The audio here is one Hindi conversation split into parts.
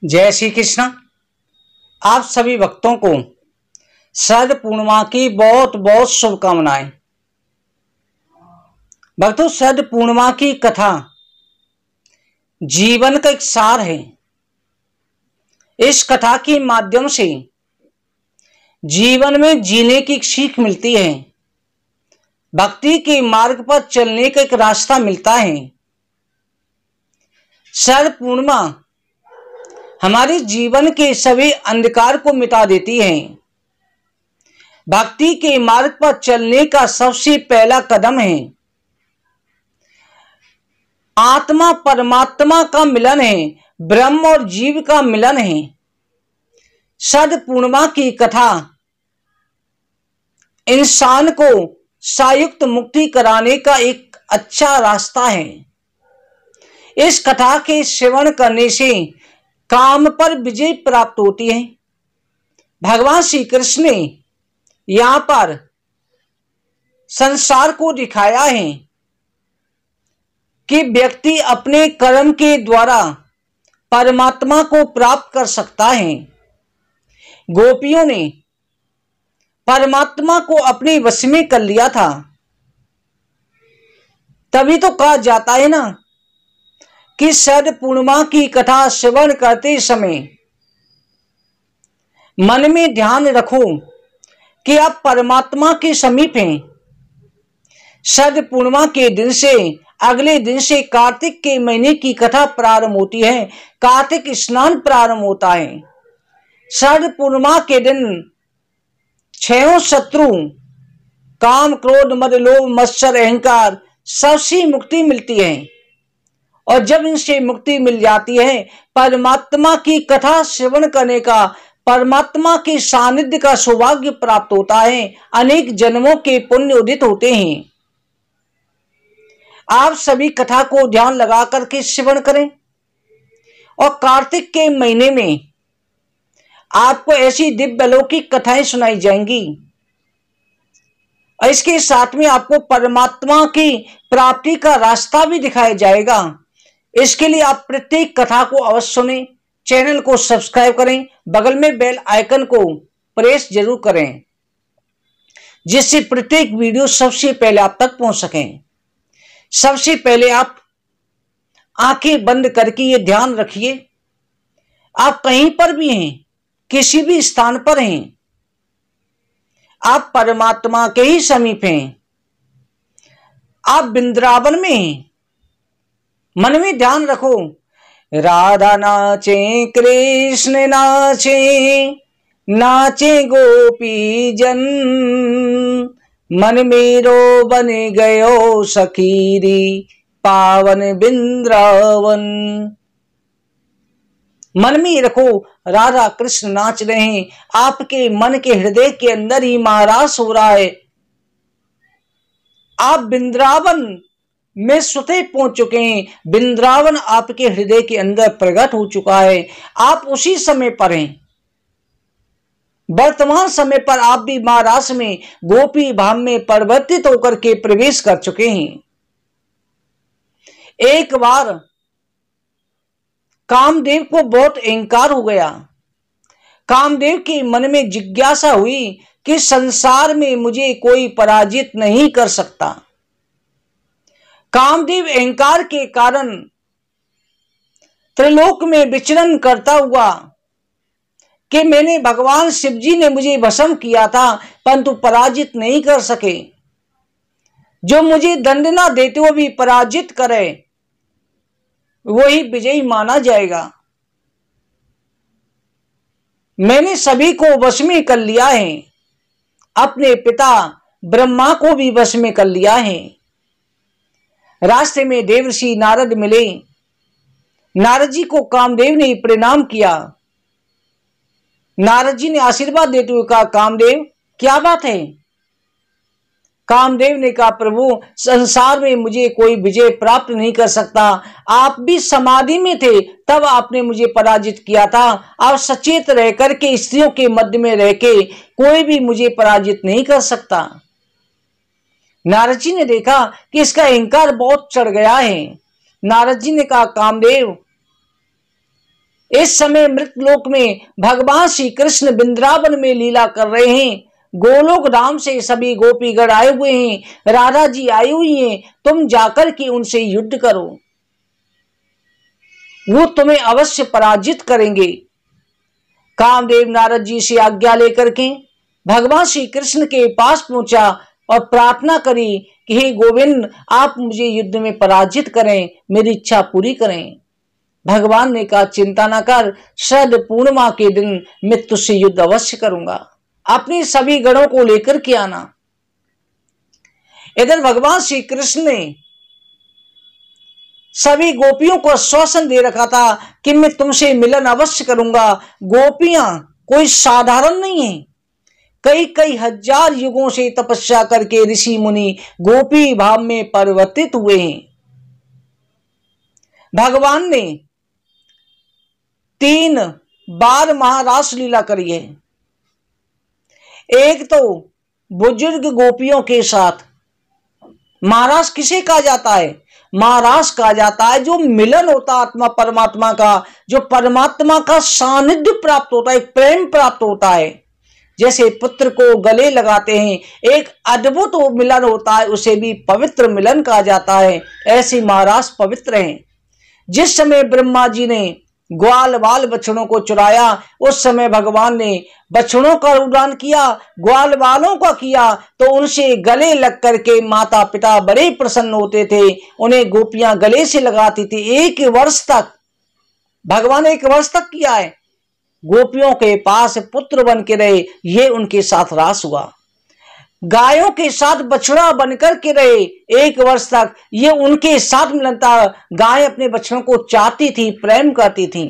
जय श्री कृष्ण। आप सभी भक्तों को शरद पूर्णिमा की बहुत बहुत शुभकामनाएं। भक्तों, शरद पूर्णिमा की कथा जीवन का एक सार है। इस कथा के माध्यम से जीवन में जीने की सीख मिलती है, भक्ति के मार्ग पर चलने का एक रास्ता मिलता है। शरद पूर्णिमा हमारे जीवन के सभी अंधकार को मिटा देती है। भक्ति के मार्ग पर चलने का सबसे पहला कदम है। आत्मा परमात्मा का मिलन है, ब्रह्म और जीव का मिलन है। शरद पूर्णिमा की कथा इंसान को सायुक्त मुक्ति कराने का एक अच्छा रास्ता है। इस कथा के श्रवण करने से काम पर विजय प्राप्त होती है। भगवान श्री कृष्ण ने यहां पर संसार को दिखाया है कि व्यक्ति अपने कर्म के द्वारा परमात्मा को प्राप्त कर सकता है। गोपियों ने परमात्मा को अपने वश में कर लिया था। तभी तो कहा जाता है ना कि शरद पूर्णिमा की कथा श्रवण करते समय मन में ध्यान रखो कि आप परमात्मा के समीप हैं। शरद पूर्णिमा के दिन से अगले दिन से कार्तिक के महीने की कथा प्रारंभ होती है। कार्तिक स्नान प्रारंभ होता है। शरद पूर्णिमा के दिन 6 शत्रु काम, क्रोध, मद, लोभ, मत्सर, अहंकार सबसे मुक्ति मिलती है। और जब इनसे मुक्ति मिल जाती है, परमात्मा की कथा श्रवण करने का, परमात्मा के सानिध्य का सौभाग्य प्राप्त होता है। अनेक जन्मों के पुण्य उदित होते हैं। आप सभी कथा को ध्यान लगा करके श्रवण करें। और कार्तिक के महीने में आपको ऐसी दिव्य अलौकिक कथाएं सुनाई जाएंगी। और इसके साथ में आपको परमात्मा की प्राप्ति का रास्ता भी दिखाया जाएगा। इसके लिए आप प्रत्येक कथा को अवश्य सुनें, चैनल को सब्सक्राइब करें, बगल में बेल आइकन को प्रेस जरूर करें, जिससे प्रत्येक वीडियो सबसे पहले आप तक पहुंच सकें। सबसे पहले आप आंखें बंद करके ये ध्यान रखिए, आप कहीं पर भी हैं, किसी भी स्थान पर हैं, आप परमात्मा के ही समीप हैं। आप वृंदावन में हैं। मन में ध्यान रखो, राधा नाचे, कृष्ण नाचे, नाचे गोपी जन, मन मेरो बन गयो सखीरी पावन वृंदावन। मन में रखो, राधा कृष्ण नाच रहे हैं। आपके मन के हृदय के अंदर ही महारास हो रहा है। आप वृंदावन में स्वतः पहुंच चुके हैं। वृंदावन आपके हृदय के अंदर प्रकट हो चुका है। आप उसी समय पर हैं। वर्तमान समय पर आप भी महारास में गोपी भाव में परिवर्तित होकर के प्रवेश कर चुके हैं। एक बार कामदेव को बहुत अहंकार हो गया। कामदेव के मन में जिज्ञासा हुई कि संसार में मुझे कोई पराजित नहीं कर सकता। कामदेव अहंकार के कारण त्रिलोक में विचरण करता हुआ कि मैंने, भगवान शिव जी ने मुझे भस्म किया था, परंतु पराजित नहीं कर सके। जो मुझे दंड ना देते हुए भी पराजित करे, वही विजयी माना जाएगा। मैंने सभी को वश में कर लिया है। अपने पिता ब्रह्मा को भी वश में कर लिया है। रास्ते में देवर्षि नारद मिले। नारद जी को कामदेव ने प्रणाम किया। नारद जी ने आशीर्वाद देते हुए कहा, कामदेव क्या बात है? कामदेव ने कहा, प्रभु संसार में मुझे कोई विजय प्राप्त नहीं कर सकता। आप भी समाधि में थे, तब आपने मुझे पराजित किया था। आप सचेत रह करके, स्त्रियों के मध्य में रह के कोई भी मुझे पराजित नहीं कर सकता। नारद जी ने देखा कि इसका अहंकार बहुत चढ़ गया है। नारद जी ने कहा, कामदेव इस समय मृतलोक में भगवान श्री कृष्ण वृंदावन में लीला कर रहे हैं। गोलोक धाम से सभी गोपीगण आए हुए हैं, राधा जी आई हुई हैं। तुम जाकर के उनसे युद्ध करो, वो तुम्हें अवश्य पराजित करेंगे। कामदेव नारद जी से आज्ञा लेकर के भगवान श्री कृष्ण के पास पहुंचा और प्रार्थना करी कि हे गोविंद, आप मुझे युद्ध में पराजित करें, मेरी इच्छा पूरी करें। भगवान ने कहा चिंता न कर, शरद पूर्णिमा के दिन मैं तुझसे युद्ध अवश्य करूंगा, अपने सभी गणों को लेकर के आना। इधर भगवान श्री कृष्ण ने सभी गोपियों को आश्वासन दे रखा था कि मैं तुमसे मिलन अवश्य करूंगा। गोपियां कोई साधारण नहीं है, कई कई हजार युगों से तपस्या करके ऋषि मुनि गोपी भाव में परिवर्तित हुए हैं। भगवान ने 3 बार महारास लीला करी है। एक तो बुजुर्ग गोपियों के साथ, महारास किसे कहा जाता है? महारास कहा जाता है जो मिलन होता है आत्मा परमात्मा का, जो परमात्मा का सानिध्य प्राप्त होता है, प्रेम प्राप्त होता है। जैसे पुत्र को गले लगाते हैं, एक अद्भुत मिलन होता है, उसे भी पवित्र मिलन कहा जाता है। ऐसे महारास पवित्र हैं। जिस समय ब्रह्मा जी ने ग्वाल बाल बछड़ों को चुराया, उस समय भगवान ने बछड़ों का उड़ान किया, ग्वाल बालों का किया, तो उनसे गले लग करके माता पिता बड़े प्रसन्न होते थे। उन्हें गोपियां गले से लगाती थी। 1 वर्ष तक भगवान 1 वर्ष तक किया है। गोपियों के पास पुत्र बन के रहे, ये उनके साथ रास हुआ। गायों के साथ बछड़ा बनकर के रहे 1 वर्ष तक, ये उनके साथ मिलन था। गाय अपने बछड़ों को चाहती थी, प्रेम करती थी।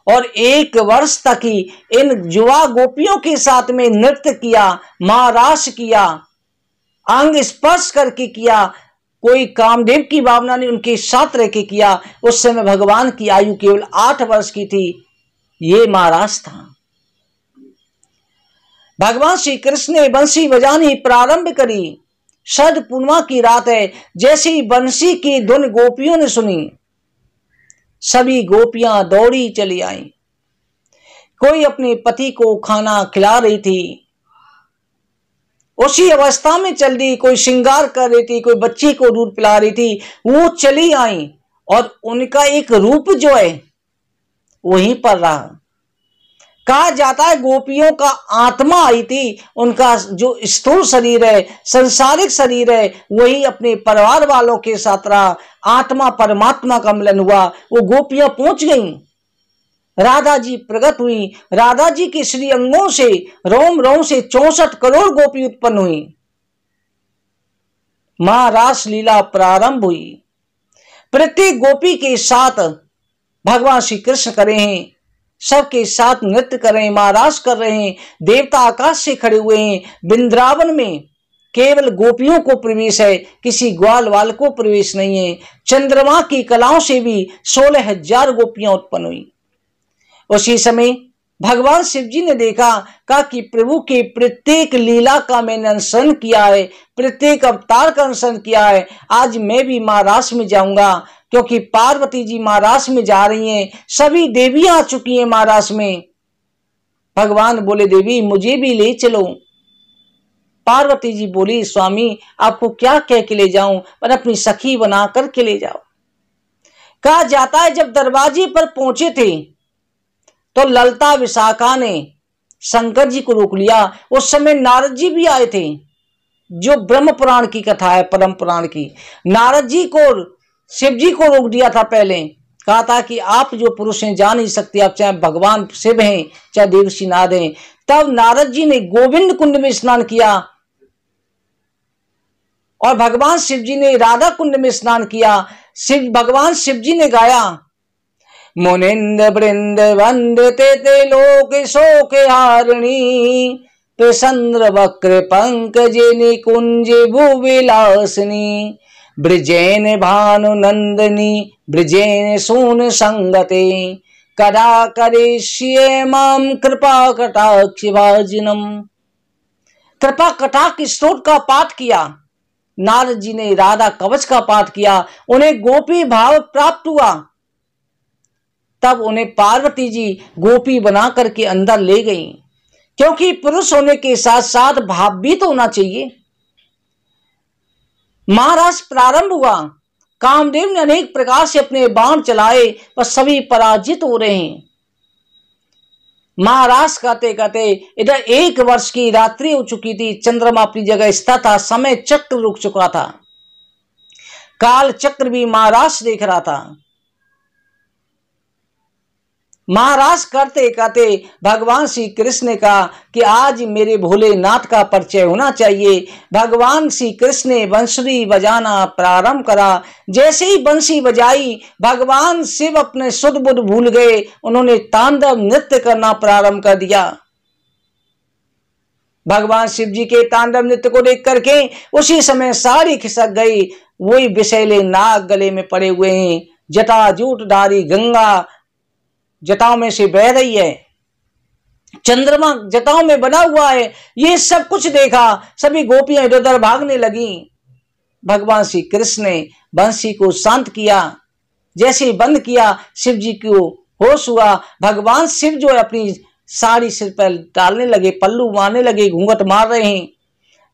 और 1 वर्ष तक ही इन युवा गोपियों के साथ में नृत्य किया, महारास किया, अंग स्पर्श करके किया। कोई कामदेव की भावना ने उनके साथ रह के किया। उस समय भगवान की आयु केवल 8 वर्ष की थी। ये महारास था। भगवान श्री कृष्ण ने बंसी बजानी प्रारंभ करी। शरद पूर्णिमा की रात है। जैसे ही बंसी की धुन गोपियों ने सुनी, सभी गोपियां दौड़ी चली आई। कोई अपने पति को खाना खिला रही थी, उसी अवस्था में चल दी, कोई श्रृंगार कर रही थी, कोई बच्ची को दूध पिला रही थी। वो चली आई और उनका एक रूप जो है वहीं पर रहा। कहा जाता है गोपियों का आत्मा आई थी, उनका जो स्थूल शरीर है, संसारिक शरीर है, वही अपने परिवार वालों के साथ रहा। आत्मा परमात्मा का मिलन हुआ। वो गोपियां पहुंच गईं। राधा जी प्रकट हुई। राधा जी के श्री अंगों से, रोम रोम से 64 करोड़ गोपी उत्पन्न हुई। महारास लीला प्रारंभ हुई। प्रत्येक गोपी के साथ भगवान श्री कृष्ण करे हैं, सबके साथ नृत्य कर रहे हैं, महारास कर रहे हैं। देवता आकाश से खड़े हुए हैं। वृंदावन में केवल गोपियों को प्रवेश है, किसी ग्वाल वाल को प्रवेश नहीं है। चंद्रमा की कलाओं से भी 16,000 गोपियां उत्पन्न हुई। उसी समय भगवान शिव जी ने देखा, कहा कि प्रभु के प्रत्येक लीला का मैंने अनुसरण किया है, प्रत्येक अवतार का अनुसरण किया है। आज मैं भी महारास में जाऊंगा, क्योंकि पार्वती जी महारास में जा रही हैं, सभी देवियां आ चुकी हैं महारास में। भगवान बोले देवी मुझे भी ले चलो। पार्वती जी बोली स्वामी आपको क्या कह के ले जाऊं, पर अपनी सखी बना करके ले जाओ। कहा जाता है जब दरवाजे पर पहुंचे थे तो ललता विशाखा ने शंकर जी को रोक लिया। उस समय नारद जी भी आए थे, जो ब्रह्म पुराण की कथा है, परम पुराण की। नारद जी को शिव जी को रोक दिया था पहले। कहा था कि आप जो पुरुष हैं जा नहीं सकते, आप चाहे भगवान शिव हैं चाहे देवर्षि नारद हैं। तब नारद जी ने गोविंद कुंड में स्नान किया और भगवान शिव जी ने राधा कुंड में स्नान किया। भगवान शिव जी ने गाया मुनिंद वृंद वंदते ते लोक शोक हारिणी प्रसन्न वक्र पंकज निकुंज भुविलासिनी ब्रजेन भानु नंदनी ब्रजेन सून संगते कदा करिष्ये माम कृपा कटाक्ष भाजनम। कृपा कटाक्ष स्तोत्र का पाठ किया। नारद जी ने राधा कवच का पाठ किया, उन्हें गोपी भाव प्राप्त हुआ। तब उन्हें पार्वती जी गोपी बना करके अंदर ले गई, क्योंकि पुरुष होने के साथ साथ भाव भी तो होना चाहिए। महाराज प्रारंभ हुआ, कामदेव ने अनेक प्रकार से अपने बाण चलाए पर सभी पराजित हो रहे हैं। महाराज कहते कहते इधर 1 वर्ष की रात्रि हो चुकी थी, चंद्रमा अपनी जगह स्थिर था, समय चक्र रुक चुका था, काल चक्र भी महाराज देख रहा था। महाराज करते कहते भगवान श्री कृष्ण ने कहा कि आज मेरे भोलेनाथ का परिचय होना चाहिए। भगवान श्री कृष्ण ने बंसुरी बजाना प्रारंभ करा। जैसे ही बंसी बजाई, भगवान शिव अपने सुध बुध भूल गए, उन्होंने तांडव नृत्य करना प्रारंभ कर दिया। भगवान शिव जी के तांडव नृत्य को देख करके उसी समय सारी खिसक गई। वही विषैले नाग गले में पड़े हुए हैं, जटाजूटधारी गंगा जटाओं में से बह रही है, चंद्रमा जटाओं में बना हुआ है। ये सब कुछ देखा, सभी गोपियां इधर उधर भागने लगी। भगवान श्री कृष्ण ने बंसी को शांत किया। जैसे ही बंद किया, शिव जी को होश हुआ। भगवान शिव जो है अपनी साड़ी सिर पर डालने लगे, पल्लू मारने लगे, घूंघट मार रहे हैं।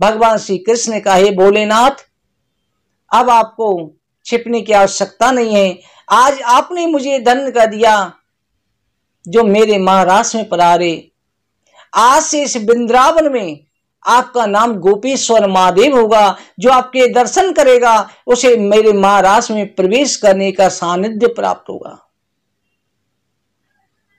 भगवान श्री कृष्ण ने कहा, हे भोलेनाथ, अब आपको छिपने की आवश्यकता नहीं है। आज आपने मुझे धन्य कर दिया जो मेरे महाराष्ट्र में पधारे। आज से इस वृंदावन में आपका नाम गोपेश्वर महादेव होगा। जो आपके दर्शन करेगा उसे मेरे महाराष्ट्र में प्रवेश करने का सानिध्य प्राप्त होगा।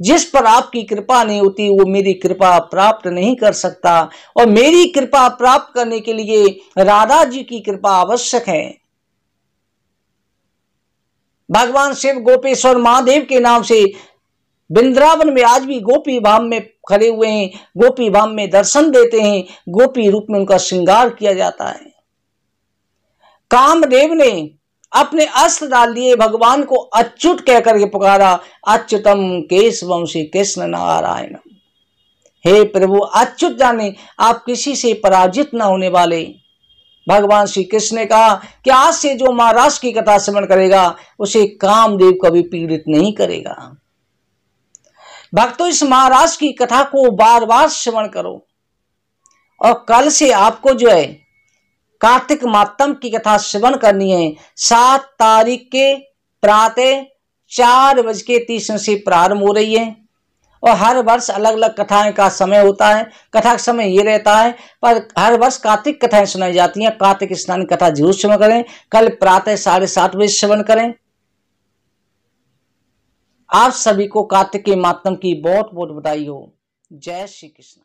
जिस पर आपकी कृपा नहीं होती वो मेरी कृपा प्राप्त नहीं कर सकता, और मेरी कृपा प्राप्त करने के लिए राधा जी की कृपा आवश्यक है। भगवान शिव गोपेश्वर महादेव के नाम से वृंदावन में आज भी गोपी भाव में खड़े हुए हैं, गोपी भाव में दर्शन देते हैं, गोपी रूप में उनका श्रृंगार किया जाता है। कामदेव ने अपने अस्त्र डाल दिए, भगवान को अच्युत कहकर के पुकारा, अच्युतम केशवम श्री कृष्ण नारायण। हे प्रभु, अच्युत जाने आप किसी से पराजित न होने वाले। भगवान श्री कृष्ण ने कहा कि आज से जो महाराज की कथा श्रवण करेगा उसे कामदेव कभी पीड़ित नहीं करेगा। भक्तों, इस महाराज की कथा को बार बार श्रवण करो। और कल से आपको जो है कार्तिक मातम की कथा श्रवण करनी है। 7 तारीख के प्रातः 4:30 से प्रारंभ हो रही है, और हर वर्ष अलग अलग कथाएं का समय होता है। कथा का समय ये रहता है, पर हर वर्ष कार्तिक कथाएं सुनाई जाती हैं। कार्तिक स्नान कथा जरूर श्रवण करें। कल प्रातः 7:30 बजे श्रवण करें। आप सभी को कार्तिक के मातम की बहुत बहुत बधाई हो। जय श्री कृष्ण।